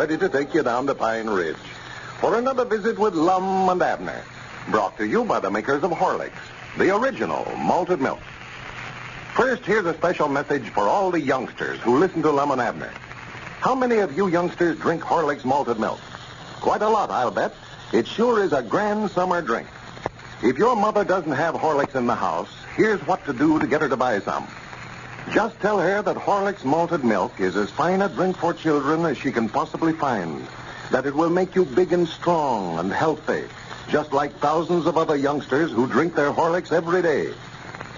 ready to take you down to Pine Ridge for another visit with Lum and Abner, brought to you by the makers of Horlicks, the original malted milk. First, here's a special message for all the youngsters who listen to Lum and Abner. How many of you youngsters drink Horlicks malted milk? Quite a lot, I'll bet. It sure is a grand summer drink. If your mother doesn't have Horlicks in the house, here's what to do to get her to buy some. Just tell her that Horlicks malted milk is as fine a drink for children as she can possibly find. That it will make you big and strong and healthy, just like thousands of other youngsters who drink their Horlicks every day.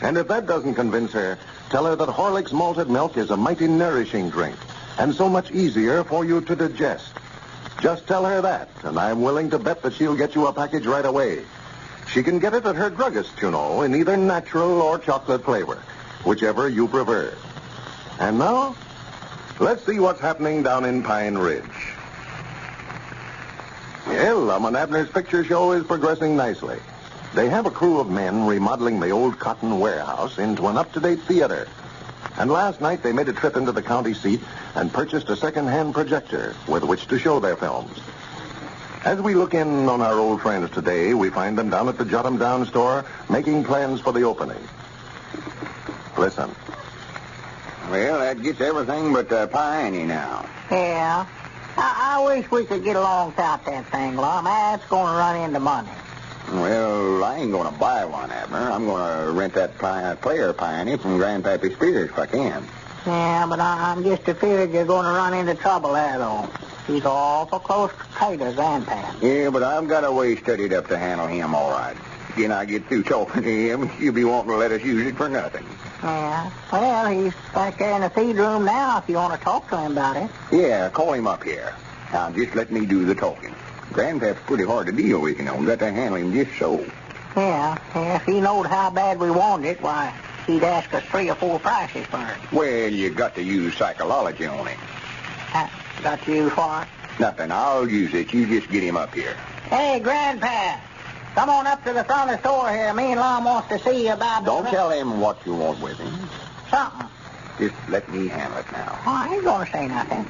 And if that doesn't convince her, tell her that Horlicks malted milk is a mighty nourishing drink and so much easier for you to digest. Just tell her that, and I'm willing to bet that she'll get you a package right away. She can get it at her druggist, you know, in either natural or chocolate flavor, whichever you prefer. And now, let's see what's happening down in Pine Ridge. Well, Lum and Abner's picture show is progressing nicely. They have a crew of men remodeling the old cotton warehouse into an up-to-date theater. And last night they made a trip into the county seat and purchased a second-hand projector with which to show their films. As we look in on our old friends today, we find them down at the Jot'em Down store making plans for the opening. Listen. Well, that gets everything but piney now. Yeah. I wish we could get along without that thing, Lum. That's going to run into money. Well, I ain't going to buy one, Abner. I'm going to rent that player piney from Grandpappy Spears if I can. Yeah, but I'm just afraid you're going to run into trouble there, though. He's awful close to Grandpa. Yeah, but I've got a way studied up to handle him all right. When I get through talking to him, you'll be wanting to let us use it for nothing. Yeah. Well, he's back there in the feed room now if you want to talk to him about it. Yeah, call him up here. Now, just let me do the talking. Grandpap's pretty hard to deal with, you know. Got to handle him just so. Yeah. If he knowed how bad we wanted it, why, he'd ask us 3 or 4 prices for it. Well, you got to use psychology on him. Got to use what? Nothing. I'll use it. You just get him up here. Hey, Grandpa. Come on up to the front of the store here. Me and Lum wants to see you about... Don't tell him what you want with him. Something. Just let me handle it now. Oh, I ain't going to say nothing.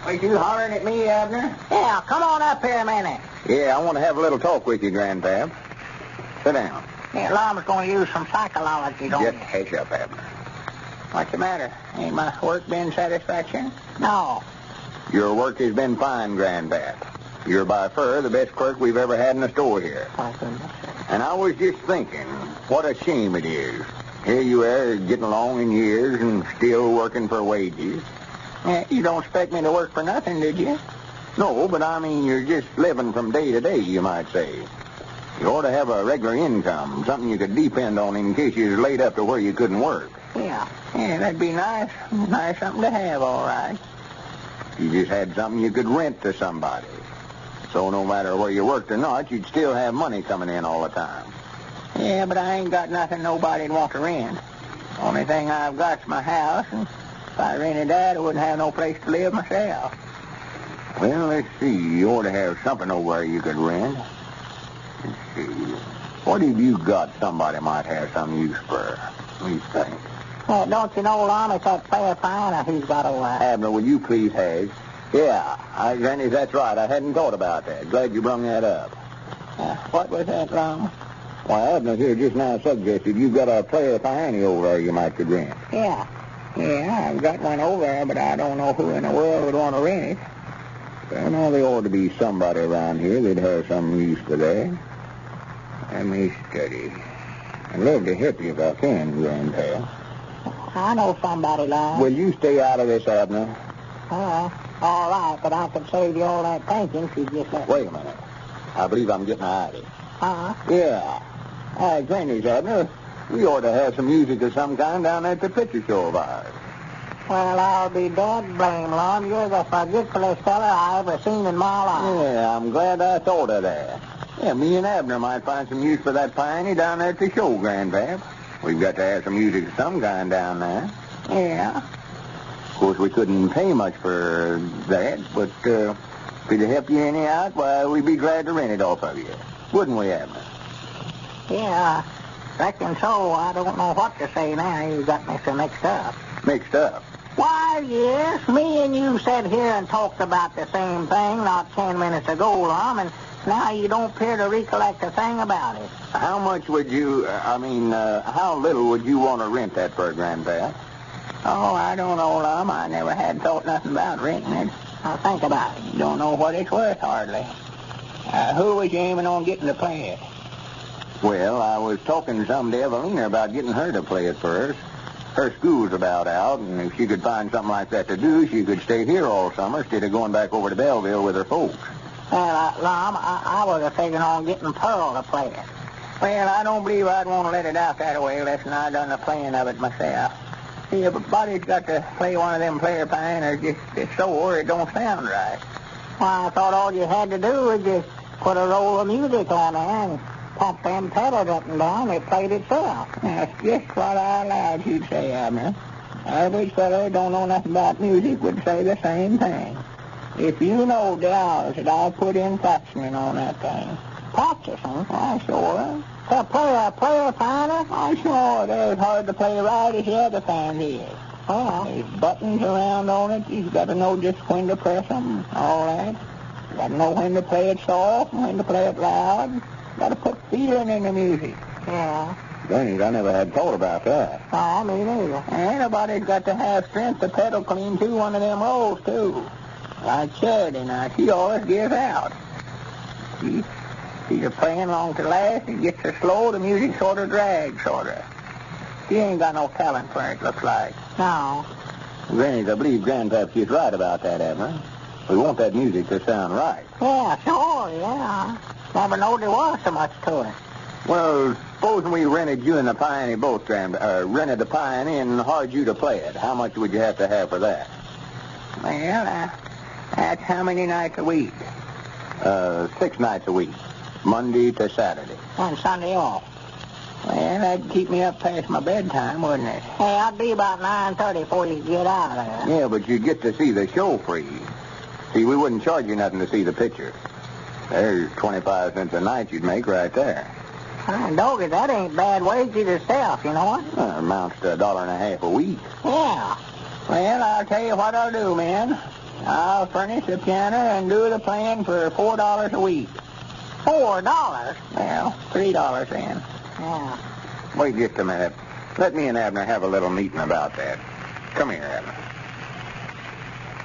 Are you hollering at me, Abner? Yeah, come on up here a minute. Yeah, I want to have a little talk with you, Grandpap. Sit down. Yeah, Lum's going to use some psychology, don't Just you? hush up, Abner. What's the matter? Ain't my work been satisfaction? No. Your work has been fine, Grandpap. You're by far the best clerk we've ever had in the store here. Oh, goodness. And I was just thinking, what a shame it is. Here you are, getting along in years and still working for wages. Yeah, you don't expect me to work for nothing, did you? No, but I mean you're just living from day to day, you might say. You ought to have a regular income, something you could depend on in case you was laid up to where you couldn't work. Yeah, that'd be nice. Nice something to have, all right. You just had something you could rent to somebody. So no matter where you worked or not, you'd still have money coming in all the time. Yeah, but I ain't got nothing nobody'd want to rent. Only thing I've got's my house, and if I rented that, I wouldn't have no place to live myself. Well, let's see. You ought to have something over there you could rent. Let's see. What have you got somebody might have some use for? What do you think? Don't you know, Lum, it's that player pine he's got over there. Abner, will you please hash? Yeah, Granny, that's right. I hadn't thought about that. Glad you brung that up. What was that, Lum? Why, Abner here just now suggested you've got a player piney over there you might could rent. Yeah, I've got one over there, but I don't know who in the world would want to rent it. Well, now, there ought to be somebody around here that'd have some use for that. Let me study. I'd love to help you if I can, Grandpa. I know somebody, Lum. Will you stay out of this, Abner? All right, but I could save you all that thinking if you just let me. Wait a minute. I believe I'm getting an idea. Yeah. Granny's, Abner, we ought to have some music of some kind down at the picture show of ours. Well, I'll be dead blame, Lum. You're the forgetfulest fella I ever seen in my life. Yeah, I'm glad I thought of that. Yeah, me and Abner might find some use for that piney down there at the show, Grandpap. We've got to have some music of some kind down there. Yeah. Of course, we couldn't pay much for that, but if it'd help you any out, why, we'd be glad to rent it off of you. Wouldn't we, Abner? Yeah, reckon so. I don't know what to say now. You got me so mixed up. Mixed up? Why, yes, me and you sat here and talked about the same thing not 10 minutes ago, Lum, and now you don't appear to recollect a thing about it. How much would you, how little would you want to rent that for, Grandpa? Oh, I don't know, Lum. I never had thought nothing about renting it. Now, think about it. You don't know what it's worth, hardly. Who was you aiming on getting to play it? Well, I was talking some to Evelina about getting her to play it for us. Her school's about out, and if she could find something like that to do, she could stay here all summer instead of going back over to Belleville with her folks. Well, Lum, I was figuring on getting Pearl to play it. Well, I don't believe I'd want to let it out that way unless I done the playing of it myself. See, if a body's got to play one of them player pianos just sore, it don't sound right. Well, I thought all you had to do was just put a roll of music on there and pop them pedals up and down. It played itself. That's just what I allowed you to say, Abner. Average fellow who don't know nothing about music would say the same thing. If you know the hours that I put in practicing on that thing. Practicing? Why, sure. To play a player piano? Why, sure. They're as hard to play right as the other kind is. Well, there's buttons around on it. You've got to know just when to press them, all that. You've got to know when to play it soft and when to play it loud. Got to put feeling in the music. Yeah. Dang, I never had thought about that. Oh, me neither. Anybody's got to have strength to pedal clean through one of them rolls, too. Like Charity now, she always gives out. She's playing along to last, it gets her slow, the music sort of drags, sort of. She ain't got no talent for it, looks like. No. Granny, I believe Grandpappy's right about that, Abner. We want that music to sound right. Yeah, sure, yeah. Never knowed there was so much to it. Well, supposing we rented you and the Pioneer both, rented the Pioneer and hired you to play it. How much would you have to have for that? Well, that's how many nights a week? 6 nights a week. Monday to Saturday. And Sunday off. Well, that'd keep me up past my bedtime, wouldn't it? Hey, I'd be about 9:30 before you get out of there. Yeah, but you'd get to see the show free. See, we wouldn't charge you nothing to see the picture. There's 25 cents a night you'd make right there. Doggy, that ain't bad wages itself, you know what? It amounts to $1.50 a week. Yeah. Well, I'll tell you what I'll do, man. I'll furnish the piano and do the playing for $4 a week. $4? Well, $3 then. Yeah. Wait just a minute. Let me and Abner have a little meeting about that. Come here, Abner.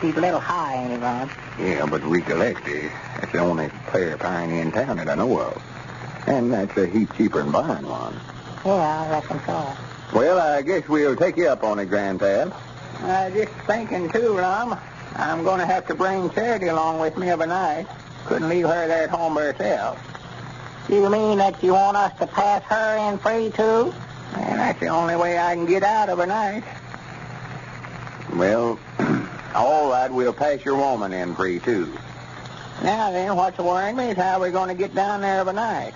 He's a little high, ain't he, Ron? Yeah, but recollect, that's the only player Pioneer in town that I know of. And that's a heap cheaper than buying one. Yeah, I reckon so. Well, I guess we'll take you up on it, Grandpap. Just thinking, too, Ron. I'm going to have to bring Charity along with me every night. Couldn't leave her there at home by herself. You mean that you want us to pass her in free, too? And that's the only way I can get out overnight. Well, all right, we'll pass your woman in free, too. Now then, what's worrying me is how we're going to get down there overnight.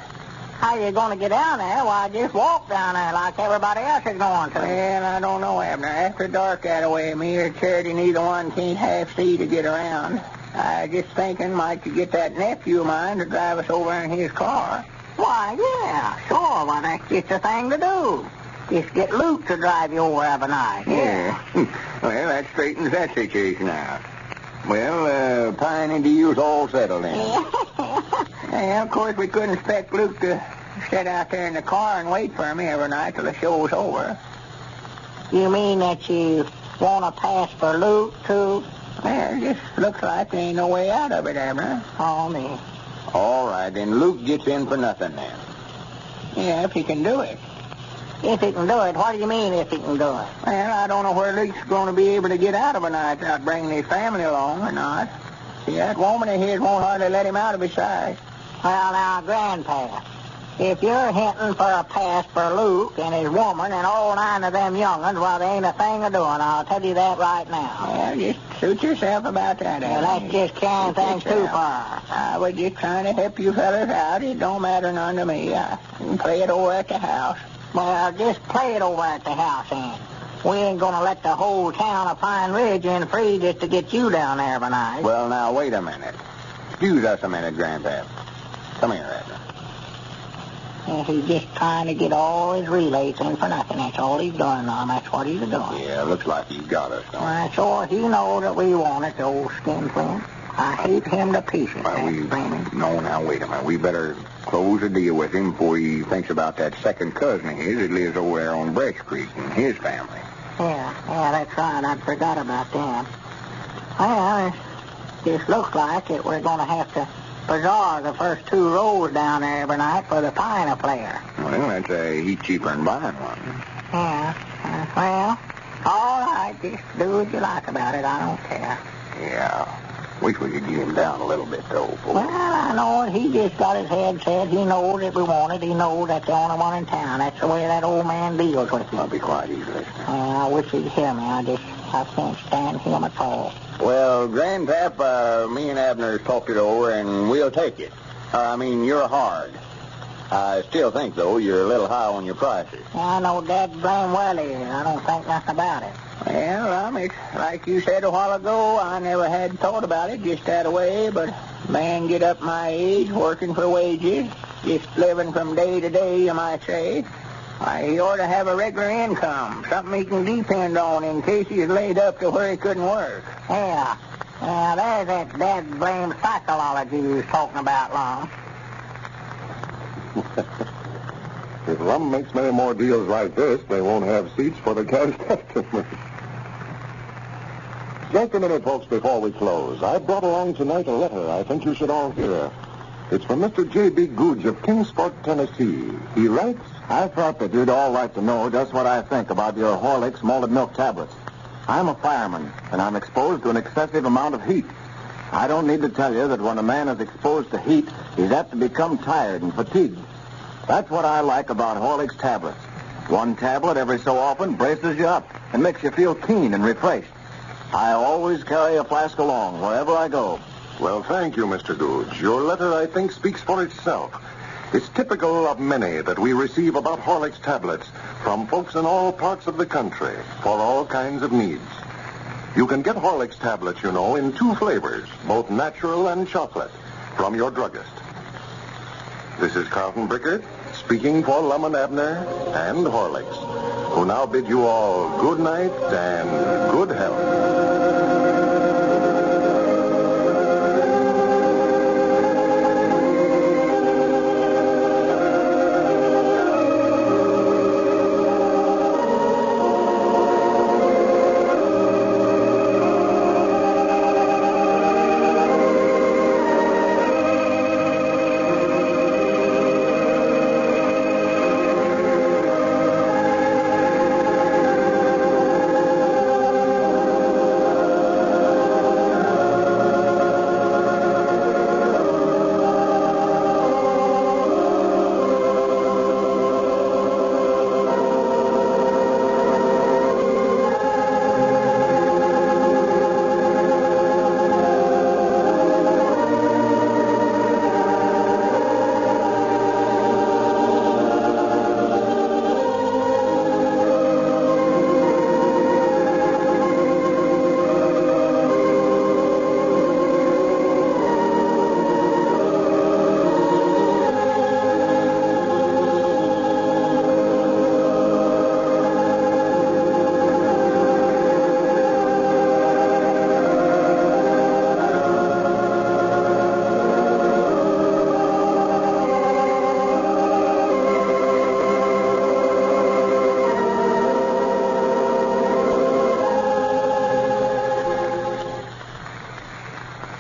How you going to get down there? Why, just walk down there like everybody else is going to. Well, I don't know, Abner. After dark that way, me or Charity, neither one can't half see to get around. I just thinking, might you get that nephew of mine to drive us over in his car? Why, yeah, sure. Why, that's just the thing to do. Just get Luke to drive you over every night. Yeah. Well, that straightens that situation out. Well, Pioneer deal's all settled then. Yeah, of course, we couldn't expect Luke to sit out there in the car and wait for me every night till the show's over. You mean that you want to pass for Luke, too? Well, it just looks like there ain't no way out of it, Abner. Oh, me. All right, then Luke gets in for nothing then. Yeah, if he can do it. If he can do it? What do you mean, if he can do it? Well, I don't know where Luke's going to be able to get out of a night without bringing his family along or not. See, that woman of his won't hardly let him out of his sight. Well, now, Grandpa, if you're hinting for a pass for Luke and his woman and all 9 of them young'uns, well, there ain't a thing a doing. I'll tell you that right now. Well, just suit yourself about that. Well, that's just carrying things too far. I was just trying to help you fellas out. It don't matter none to me. I can play it over at the house. Well, just play it over at the house, then. We ain't going to let the whole town of Pine Ridge in free just to get you down there every night. Well, now, wait a minute. Excuse us a minute, Grandpap. Come here, Abner. And he's just trying to get all his relays in for nothing. That's all he's doing, Lum. That's what he's doing. Yeah, looks like he's got us. Well, sure, he knows that we want it, the old skinflint. I hate him to pieces. No, now, wait a minute. We better close the deal with him before he thinks about that second cousin of his that lives over there on Breast Creek and his family. Yeah, that's right. I forgot about them. Well, it just looks like that we're going to have to bazaar the first 2 rows down there every night for the piano player. Well, that's a heap cheaper than buying one. Yeah, well, all right. Just do what you like about it. I don't care. Yeah. Wish we could get him down a little bit, though. Well, I know it. He just got his head set. He knows that we want it. He knows that's the only one in town. That's the way that old man deals with it. I'll be quiet, he's listening. I wish he'd hear me. I can't stand him at all. Well, Grandpap, me and Abner talked it over, and we'll take it. You're hard. I still think, though, you're a little high on your prices. I know Dad blame well he is. I don't think nothing about it. Well, it's like you said a while ago, I never had thought about it just that way, but man get up my age, working for wages, just living from day to day, you might say. Why, he ought to have a regular income, something he can depend on in case he's laid up to where he couldn't work. Yeah, there's that Dad blame psychology you was talking about, Lum. If Lum makes many more deals like this, they won't have seats for the cash customers. Just a minute, folks, before we close. I brought along tonight a letter I think you should all hear. It's from Mr. J.B. Googe of Kingsport, Tennessee. He writes, I thought that you'd all like to know just what I think about your Horlicks malted milk tablets. I'm a fireman, and I'm exposed to an excessive amount of heat. I don't need to tell you that when a man is exposed to heat, he's apt to become tired and fatigued. That's what I like about Horlicks tablets. One tablet every so often braces you up and makes you feel keen and refreshed. I always carry a flask along wherever I go. Well, thank you, Mr. Googe. Your letter, I think, speaks for itself. It's typical of many that we receive about Horlicks tablets from folks in all parts of the country for all kinds of needs. You can get Horlicks tablets, you know, in 2 flavors, both natural and chocolate, from your druggist. This is Carlton Brickert, speaking for Lum and Abner and Horlicks, who now bid you all good night and good health.